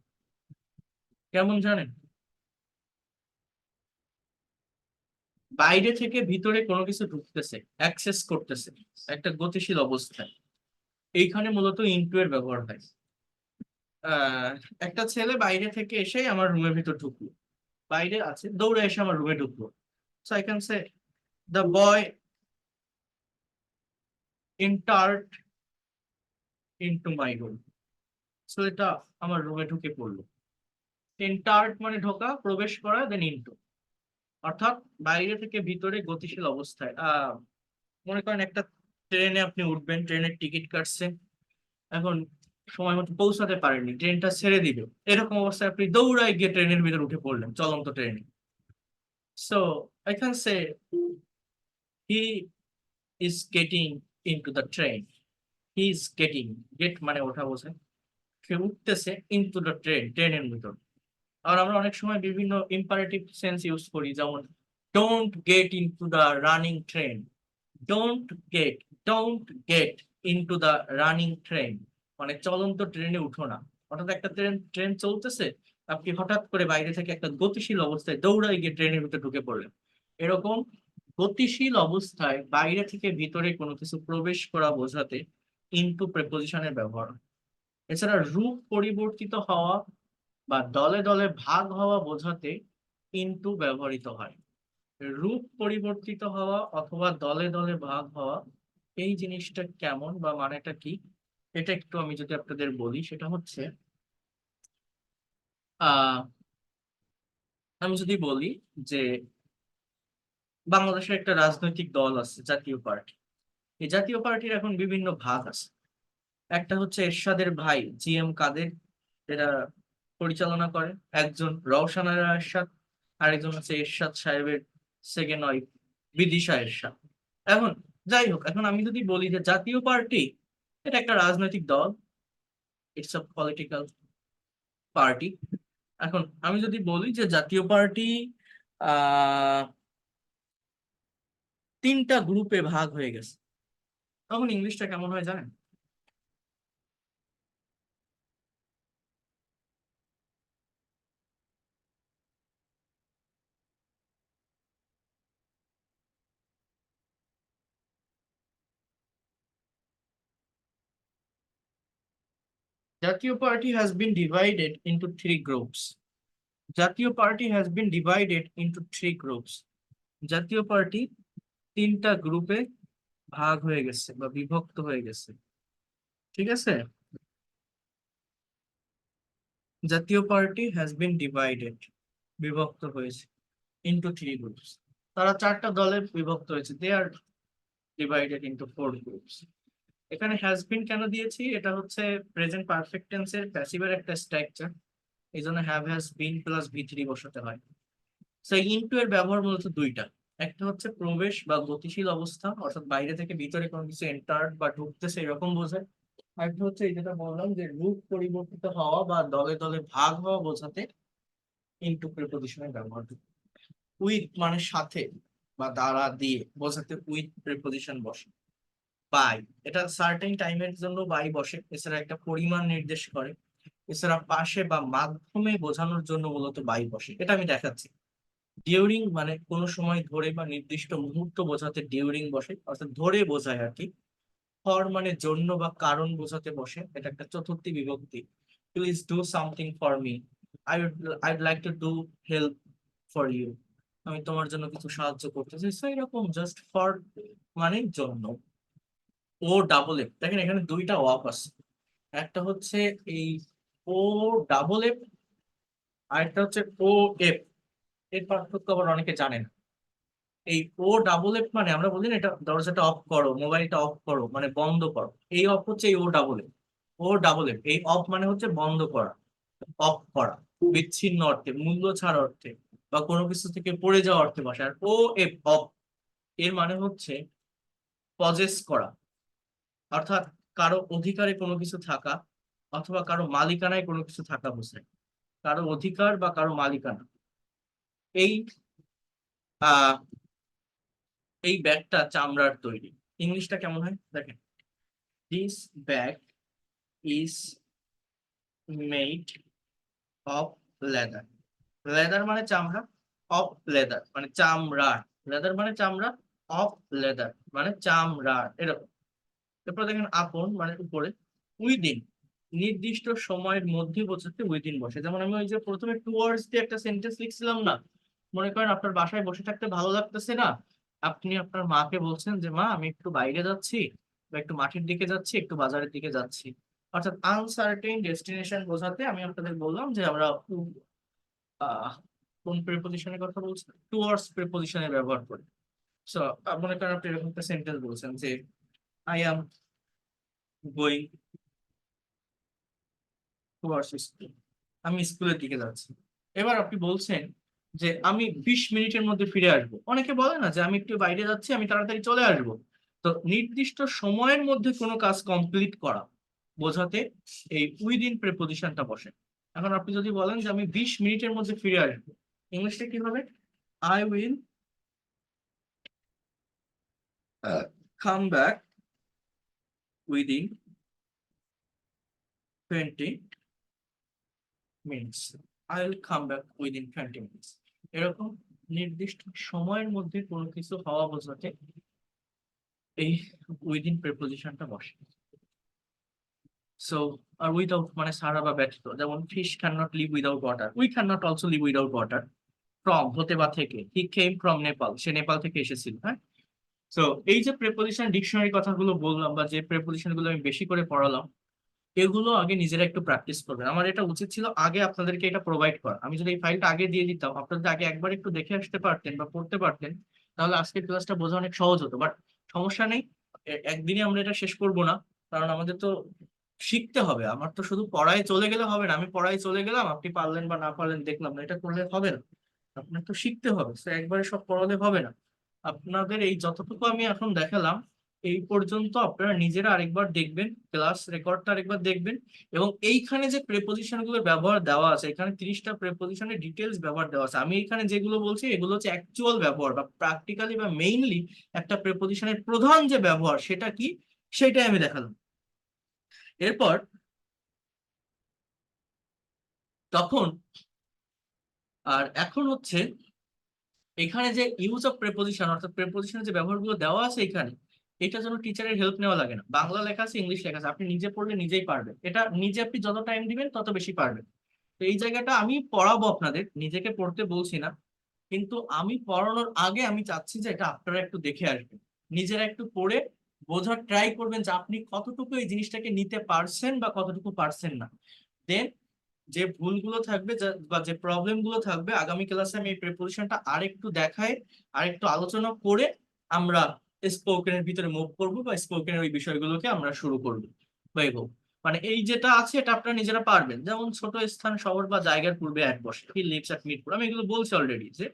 কেমন জানেন? বাইরে থেকে ভিতরে কোনো কিছু ঢুকতেছে, অ্যাক্সেস করতেছে একটা গতিশীল অবস্থায়, এইখানে মূলত ইনটু এর ব্যবহার হয়। একটা ছেলে বাইরে থেকে এসে আমার রুমের ভিতর ঢুকলো, বাইরে আছে, দৌড়ে এসে আমার রুমে ঢুকলো। So I can say the boy entered into my room. So এটা আমার রুমে ঢুকে পড়লো। entered মানে ঢোকা, প্রবেশ করা, দেন into, অর্থাৎ বাইরে থেকে ভিতরে গতিশীল অবস্থায়। মনে করেন একটা ট্রেনে আপনি উঠবেন, ট্রেনের টিকিট কাটছেন, এখন সময় মতো পৌঁছাতে পারেননি, ট্রেনটা ছেড়ে দিবে, এরকম অবস্থায় আপনি দৌড়ায় গিয়ে ট্রেনের ভিতরে উঠে পড়লেন, চলন্ত ট্রেনে। So I can say he is getting into the train. He is getting, get মানে ওঠা বোঝায়, সে উঠতেছে ইনটু দ্য ট্রেন, ট্রেনের ভিতর। আর আমরা অনেক সময় বিভিন্ন ইম্পারেটিভ সেন্স ইউজ করি, যেমন don't get into the running train, don't get, don't get into the running train, মানে চলন্ত ট্রেনে উঠো না। অর্থাৎ একটা ট্রেন চলতেছে, আপনি হঠাৎ করে বাইরে থেকে একটা গতিশীল অবস্থায় দৌড়ায় গিয়ে ট্রেনের ভিতরে ঢুকে পড়লেন। এরকম গতিশীল অবস্থায় বাইরে থেকে ভিতরে কোনো কিছু প্রবেশ করা বোঝাতে ইনটু প্রেপোজিশনের ব্যবহার হয়। এছাড়া রূপ পরিবর্তিত হওয়া বা দলে দলে ভাগ হওয়া বোঝাতে ইনটু ব্যবহৃত হয়। রূপ পরিবর্তিত হওয়া অথবা দলে দলে ভাগ হওয়া, এই জিনিসটা কেমন বা মানেটা কি, এটা একটু আমি যদি আপনাদের বলি, সেটা হচ্ছে আহ আমি যদি বলি যে বাংলাদেশের একটা রাজনৈতিক দল আছে, জাতীয় পার্টি। এই জাতীয় পার্টির এখন বিভিন্ন ভাগ আছে। একটা হচ্ছে এরশাদের ভাই জিএম কাদের, এরা পরিচালনা করে, একজন রওশন আরা এরশাদ, আরেকজন হচ্ছে এরশাদ সাহেবের সেকেন্ড ওয়াইফ বিদিশা এরশাদ। এখন যাই হোক, এখন আমি যদি বলি যে জাতীয় পার্টি এটা একটা রাজনৈতিক দল, ইটস আ পলিটিক্যাল পার্টি। এখন আমি যদি বলি যে জাতীয় পার্টি আহ তিনটা গ্রুপে ভাগ হয়ে গেছে, তখন ইংলিশটা কেমন হয় জানেন? জাতীয় party has been divided into three groups. জাতীয় party has been divided into three groups. জাতীয় পার্টি তিনটা গ্রুপে ভাগ হয়ে গেছে বা বিভক্ত হয়ে গেছে। ঠিক আছে, জাতীয় পার্টি হ্যাজ বিন ডিভাইডেড, বিভক্ত হয়েছে ইনটু থ্রি গ্রুপস। তারা চারটা দলে বিভক্ত হয়েছে, দে আর ডিভাইডেড ইনটু ফোর গ্রুপস। এখানে হ্যাজ বিন কেন দিয়েছি, এটা হচ্ছে প্রেজেন্ট পারফেক্ট টেন্সের প্যাসিভের একটা স্ট্রাকচার, এই জন্য হ্যাভ হ্যাজ বিন প্লাস ভি3 বসাতে হয়। সেই ইনটু এর ব্যবহার মূলত দুইটা, একটা হচ্ছে প্রবেশ বা গতিশীল অবস্থা, অর্থাৎ বাইরে থেকে ভিতরে কোনো কিছু এন্টার্ড বা ঢুকতেছে এরকম বোঝায়। আরেকটা হচ্ছে এই যেটা বললাম যে রূপ পরিবর্তিত হওয়া বা দলে দলে ভাগ হওয়া বোঝাতে ইনটু প্রিপোজিশনের ব্যবহার। উইথ মানে সাথে বা দ্বারা দিয়ে বোঝাতে উইথ প্রিপোজিশন বসে। বাই, এটা সার্টেন টাইমের জন্য বাই বসে, এছাড়া একটা পরিমাণ নির্দেশ করে, এছাড়া পাশে বা মাধ্যমে বোঝানোর জন্য মূলত বাই বসে, এটা আমি দেখাচ্ছি। ডিউরিং মানে কোনো সময় ধরে বা নির্দিষ্ট মুহূর্ত বোঝাতে ডিউরিং বসে, অর্থাৎ ধরে বোঝায় আর কি। ফর মানে জন্য বা কারণ বোঝাতে বসে, এটা একটা চতুর্থী বিভক্তি। Please do something for me, I'd like to do help for you, আমি তোমার জন্য কিছু সাহায্য করতে চাই। So এরকম জাস্ট ফর মানে জন্য। ও ডাবল এফ, দেখেন এখানে দুইটা ওয়াক আছে, একটা হচ্ছে এই ও ডাবল এফ, আরেকটা হচ্ছে ও এফ। এর পার্থক্য আবার অনেকে জানে না। এই ও ডাবল এফ মানে আমরা বলি না এটা দরজাটা অফ করো, মোবাইলটা অফ করো মানে বন্ধ করো, এই অফ হচ্ছে এই O double F. O double F এই অফ মানে হচ্ছে বন্ধ করা, অফ করা, বিচ্ছিন্ন অর্থে, মূল্য ছাড় অর্থে, বা কোনো কিছু থেকে পড়ে যাওয়া অর্থে বসে। আর ও এফ অফ এর মানে হচ্ছে পজেস করা, অর্থাৎ কারো অধিকারে কোনো কিছু থাকা অথবা কারো মালিকানায় কোনো কিছু থাকা বোঝায়। কারো অধিকার বা কারো মালিকানা। এই আহ এই ব্যাগটা চামড়ার তৈরি। ইংলিশটা কেমন হয় দেখেন, this bag is made of leather. Leather মানে চামড়া, অফ লেদার মানে চামড়ার, লেদার মানে চামড়া, অফ লেদার মানে চামড়ার, এরকম। এরপর দেখেন আপন মানে উপরে, উইদিন নির্দিষ্ট সময়ের মধ্যে বোঝাতে উইদিন বসে। যেমন আমি ওই যে প্রথমে টুয়ার্ডস দিয়ে একটা সেন্টেন্স লিখছিলাম না, মনে করেন আপনার বাসায় বসে থাকতে ভালো লাগতেছে না, আপনি আপনার মাকে বলছেন যে মা আমি একটু বাইরে যাচ্ছি, বা একটু মাঠের দিকে যাচ্ছি, একটু বাজারের দিকে যাচ্ছি। অর্থাৎ আনসার্টেন ডেস্টিনেশন বোঝাতে আমি আপনাদের বললাম যে আমরা আহ কোন প্রিপজিশনের কথা বলছি, টুয়ার্ডস প্রিপজিশনের ব্যবহার করি। সো মনে করেন আপনি এরকম একটা সেন্টেন্স বলছেন যে I am going towards school, আমি স্কুলের দিকে যাচ্ছি। এবার আপনি বলছেন যে আমি 20 মিনিটের মধ্যে ফিরে আসবো। অনেকে বলে না যে আমি একটু বাইরে যাচ্ছি, আমি তাড়াতাড়ি চলে আসবো। তো নির্দিষ্ট সময়ের মধ্যে কোনো কাজ কমপ্লিট করা বোঝাতে এই উইদিন প্রিপজিশনটা বসে। এখন আপনি যদি বলেন যে আমি 20 মিনিটের মধ্যে ফিরে আসবো, ইংলিশটা কি হবে? I will come back within 20 minutes. I will come back within 20 minutes. এরকম নির্দিষ্ট সময়ের মধ্যে কোনো কিছু হওয়া বোঝাতে এই উইদিন প্রিপজিশনটা বসে। সো আর উইদাউট মানে ছাড়া বা ব্যতীত, যেমন fish can not live without water, we can not also live without water. From হতে বা থেকে, হি কেম ফ্রম নেপাল, সে নেপাল থেকে এসেছিল, হ্যাঁ। তো এই যে প্রিপজিশন ডিকশনারি কথাগুলো বললাম বা যে প্রিপজিশন গুলো আমি বেশি করে পড়ালাম, এগুলো আগে নিজেরা একটু প্র্যাকটিস করবেন। আমার এটা উচিত ছিল আগে আপনাদেরকে এটা প্রোভাইড করা। আমি যদি এই ফাইলটা আগে দিয়ে দিতাম, আপনাদের আগে একবার একটু দেখে আসতে পারতেন বা পড়তে পারতেন, তাহলে আজকের ক্লাসটা বোঝা অনেক সহজ হতো। বাট সমস্যা নেই, একদিনে আমরা এটা শেষ করব না, কারণ আমাদের তো শিখতে হবে। আমার তো শুধু পড়ায় চলে গেলে হবে না, আমি পড়ায় চলে গেলাম, আপনি পারলেন বা না পারলেন দেখলাম না, এটা করলে হবে না। আপনার তো শিখতে হবে, তো একবারে সব পড়ালে হবে না। আপনাদের এই যতটুকু আমি এখন দেখালাম এই পর্যন্ত আপনারা নিজেরা আরেকবার দেখবেন, ক্লাস রেকর্ডটা আরেকবার দেখবেন। এবং এইখানে যে প্রেপোজিশন গুলোর ব্যবহার দেওয়া আছে, এখানে 30টা প্রেপোজিশনের ডিটেলস ব্যবহার দেওয়া আছে। আমি এখানে যেগুলো বলছি এগুলো হচ্ছে অ্যাকচুয়াল ব্যবহার বা প্র্যাকটিক্যালি বা মেইনলি একটা প্রেপোজিশনের প্রধান যে ব্যবহার সেটা কি, সেটাই আমি দেখালাম। এরপর তখন আর এখন হচ্ছে এখানে যে ইউজ অফ প্রেপোজিশন অর্থাৎ প্রেপোজিশনের যে ব্যবহারগুলো দেওয়া আছে এখানে, এটা যেন টিচারের হেল্প নেওয়া লাগে না। বাংলা লেখা আছে, ইংলিশ লেখা আছে, আপনি নিজে পড়লে নিজেই পারবেন। এটা নিজে আপনি যত টাইম দিবেন তত বেশি পারবেন। তো এই জায়গাটা আমি পড়াবো আপনাদের, নিজেকে পড়তে বলছি না, কিন্তু আমি পড়ানোর আগে আমি চাচ্ছি যে এটা আপনারা একটু দেখে আসবেন, নিজেরা একটু পড়ে বোঝার ট্রাই করবেন যে আপনি কতটুকু এই জিনিসটাকে নিতে পারছেন বা কতটুকু পারছেন না। দেন যে ভুলগুলো থাকবে বা যে প্রবলেম গুলো থাকবে, আগামী ক্লাসে আমি এই প্রিপোজিশনটা আরেকটু দেখাই, আরেকটু আলোচনা করে আমরা স্পোকেনের ভিতরে মুভ করবো বা স্পোকেনের ওই বিষয়গুলোকে আমরা শুরু করবো বা এগোবো। মানে এই যেটা আছে এটা আপনারা নিজেরা পারবেন। যেমন ছোট স্থান, শহর বা জায়গার পূর্বে অ্যাট বসে, হি লিভস অ্যাট মিরপুর, আমি এগুলো বলছি অলরেডি যে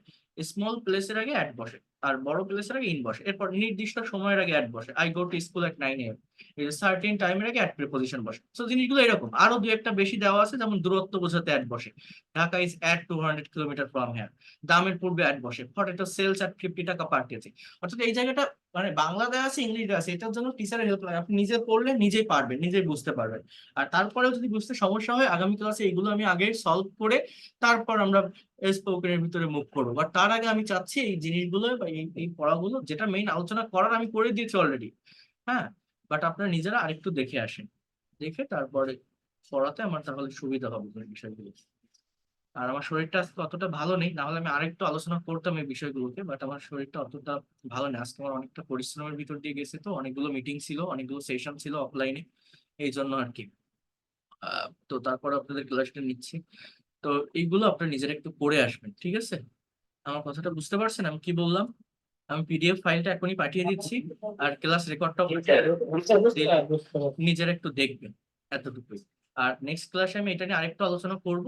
স্মল প্লেসের আগে অ্যাট বসে, আর বড় প্লেসের আগে ইন বসে। এরপর নির্দিষ্ট সময়ের আগে অ্যাট বসে, I go to school at 9 AM, এই যে সার্টেন টাইমের আগে অ্যাট প্রিপোজিশন বসে। তো জিনিসগুলো এরকম আরো দু একটা বেশি দেওয়া আছে, যেমন দূরত্ব বোঝাতে অ্যাট বসে, Dhaka is at 200 kilometre from here, দামের পূর্বে অ্যাট বসে, পটেটো সেলস অ্যাট 50 টাকা পার কেজি। অর্থাৎ এই জায়গাটা মানে বাংলা দেওয়া আছে, ইংলিশ দেওয়া আছে, এটার জন্য টিচারের হেল্প লাগে। আপনি নিজে পড়লে নিজেই পারবেন, নিজেই বুঝতে পারবেন। আর তারপরেও যদি বুঝতে সমস্যা হয়, আগামী ক্লাসে এগুলো আমি আগে সলভ করে তারপর আমরা স্পোকেনের ভিতরে মুভ করবো। বাট তার আগে আমি চাচ্ছি এই জিনিসগুলো বা এই পড়াগুলো যেটা মেইন আলোচনা করার আমি করে দিয়েছি অলরেডি, হ্যাঁ। বাট আপনারা নিজেরা আরেকটু দেখে আসেন, দেখে তারপরে পড়াতে আমার তাহলে সুবিধা হবে এই বিষয়গুলো। আর আমার শরীরটা আজকে অতটা ভালো নেই, না হলে আমি আরেকটু আলোচনা করতাম এই বিষয়গুলোকে, বাট আমার শরীরটা অতটা ভালো নেই। আজকে আমার অনেকটা পরিশ্রমের ভিতর দিয়ে গেছে, তো অনেকগুলো মিটিং ছিল, অনেকগুলো সেশন ছিল অফলাইনে, এই জন্য আর কি। তো তারপর আপনাদের ক্লাসটা নিচ্ছি। তো এইগুলো আপনার নিজেরা একটু পড়ে আসবেন, ঠিক আছে? আমার কথাটা বুঝতে পারছেন আমি কি বললাম? আমি পিডিএফ ফাইলটা এখনই পাঠিয়ে দিচ্ছি, আর ক্লাস রেকর্ডটাও নিজেরা একটু দেখবেন, এতটুকুই। আর নেক্সট ক্লাসে আমি এটা নিয়ে আরেকটু আলোচনা করব।